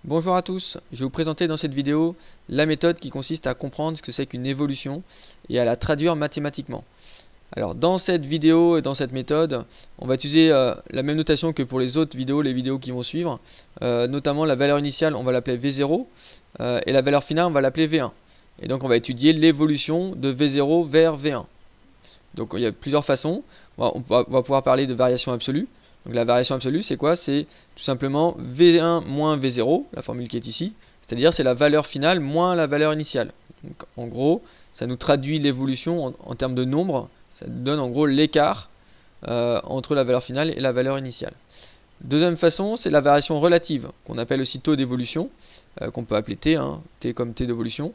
Bonjour à tous, je vais vous présenter dans cette vidéo la méthode qui consiste à comprendre ce que c'est qu'une évolution et à la traduire mathématiquement. Alors dans cette vidéo et dans cette méthode, on va utiliser la même notation que pour les autres vidéos, les vidéos qui vont suivre. Notamment la valeur initiale, on va l'appeler V0 et la valeur finale, on va l'appeler V1. Et donc on va étudier l'évolution de V0 vers V1. Donc il y a plusieurs façons. On va pouvoir parler de variation absolue. Donc la variation absolue, c'est quoi? C'est tout simplement V1 moins V0, la formule qui est ici. C'est-à-dire c'est la valeur finale moins la valeur initiale. Donc, en gros, ça nous traduit l'évolution en termes de nombre. Ça nous donne en gros l'écart entre la valeur finale et la valeur initiale. Deuxième façon, c'est la variation relative, qu'on appelle aussi taux d'évolution, qu'on peut appeler T, hein, T comme T d'évolution,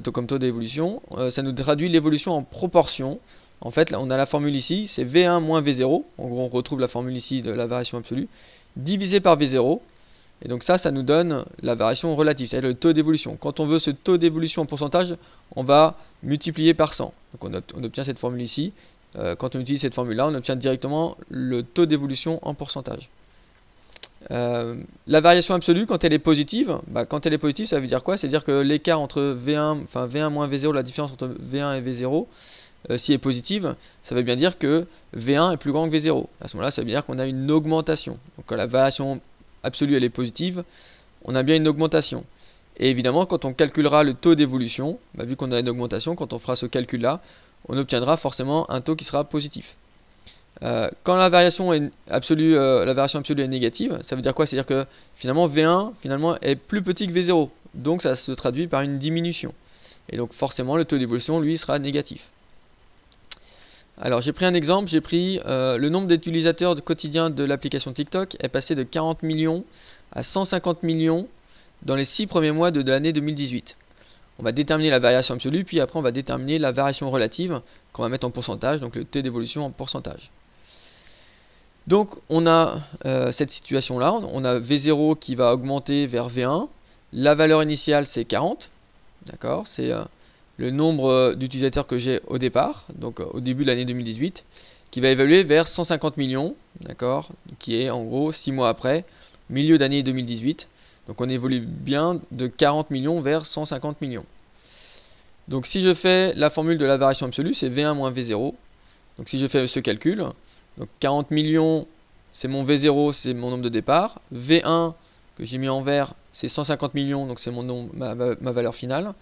taux comme taux d'évolution. Ça nous traduit l'évolution en proportion. En fait, là, on a la formule ici, c'est V1 moins V0. En gros, on retrouve la formule ici de la variation absolue, divisé par V0. Et donc ça nous donne la variation relative, c'est-à-dire le taux d'évolution. Quand on veut ce taux d'évolution en pourcentage, on va multiplier par 100. Donc on obtient cette formule ici. Quand on utilise cette formule-là, on obtient directement le taux d'évolution en pourcentage. La variation absolue, quand elle est positive, ça veut dire quoi? C'est-à-dire que l'écart entre V1 moins V0, la différence entre V1 et V0, si elle est positive, ça veut bien dire que V1 est plus grand que V0. À ce moment-là, ça veut dire qu'on a une augmentation. Donc quand la variation absolue elle est positive, on a bien une augmentation. Et évidemment, quand on calculera le taux d'évolution, vu qu'on a une augmentation, quand on fera ce calcul-là, on obtiendra forcément un taux qui sera positif. Quand la variation absolue est négative, ça veut dire quoi? C'est-à-dire que finalement V1 est plus petit que V0. Donc ça se traduit par une diminution. Et donc forcément le taux d'évolution lui sera négatif. Alors j'ai pris un exemple, j'ai pris le nombre d'utilisateurs quotidiens de l'application TikTok est passé de 40 millions à 150 millions dans les 6 premiers mois de l'année 2018. On va déterminer la variation absolue, puis après on va déterminer la variation relative qu'on va mettre en pourcentage, donc le taux d'évolution en pourcentage. Donc on a cette situation-là, on a V0 qui va augmenter vers V1, la valeur initiale c'est 40, d'accord, c'est le nombre d'utilisateurs que j'ai au départ, donc au début de l'année 2018, qui va évoluer vers 150 millions, d'accord, qui est en gros 6 mois après, milieu d'année 2018. Donc on évolue bien de 40 millions vers 150 millions. Donc si je fais la formule de la variation absolue, c'est V1 moins V0. Donc si je fais ce calcul, donc 40 millions, c'est mon V0, c'est mon nombre de départ. V1 que j'ai mis en vert, c'est 150 millions, donc c'est ma valeur finale.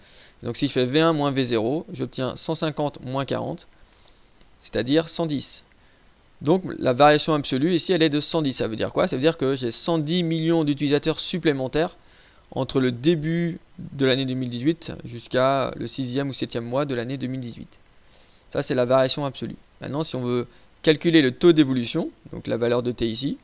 Donc si je fais V1 moins V0, j'obtiens 150 moins 40, c'est-à-dire 110. Donc la variation absolue ici, elle est de 110. Ça veut dire quoi? Ça veut dire que j'ai 110 millions d'utilisateurs supplémentaires entre le début de l'année 2018 jusqu'à le 6e ou 7e mois de l'année 2018. Ça, c'est la variation absolue. Maintenant, si on veut calculer le taux d'évolution, donc la valeur de t ici,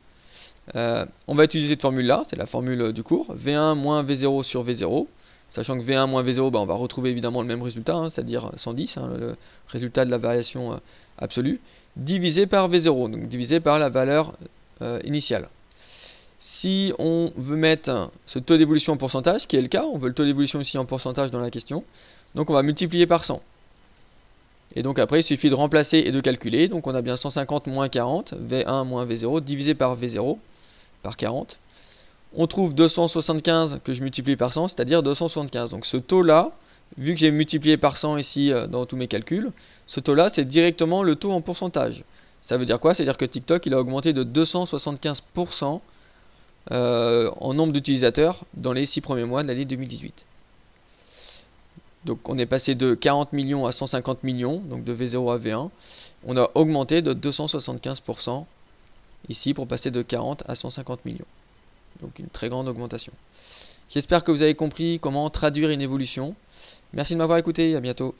on va utiliser cette formule-là, c'est la formule du cours, V1 moins V0 sur V0. Sachant que V1 moins V0, on va retrouver évidemment le même résultat, hein, c'est-à-dire 110, hein, le résultat de la variation absolue, divisé par V0, donc divisé par la valeur initiale. Si on veut mettre ce taux d'évolution en pourcentage, qui est le cas, on veut le taux d'évolution ici en pourcentage dans la question, donc on va multiplier par 100. Et donc après, il suffit de remplacer et de calculer, donc on a bien 150 moins 40, V1 moins V0, divisé par V0, par 40. On trouve 275 que je multiplie par 100, c'est-à-dire 275. Donc ce taux-là, vu que j'ai multiplié par 100 ici dans tous mes calculs, ce taux-là, c'est directement le taux en pourcentage. Ça veut dire quoi? C'est-à-dire que TikTok, il a augmenté de 275% en nombre d'utilisateurs dans les 6 premiers mois de l'année 2018. Donc on est passé de 40 millions à 150 millions, donc de V0 à V1. On a augmenté de 275% ici pour passer de 40 à 150 millions. Donc une très grande augmentation. J'espère que vous avez compris comment traduire une évolution. Merci de m'avoir écouté, à bientôt.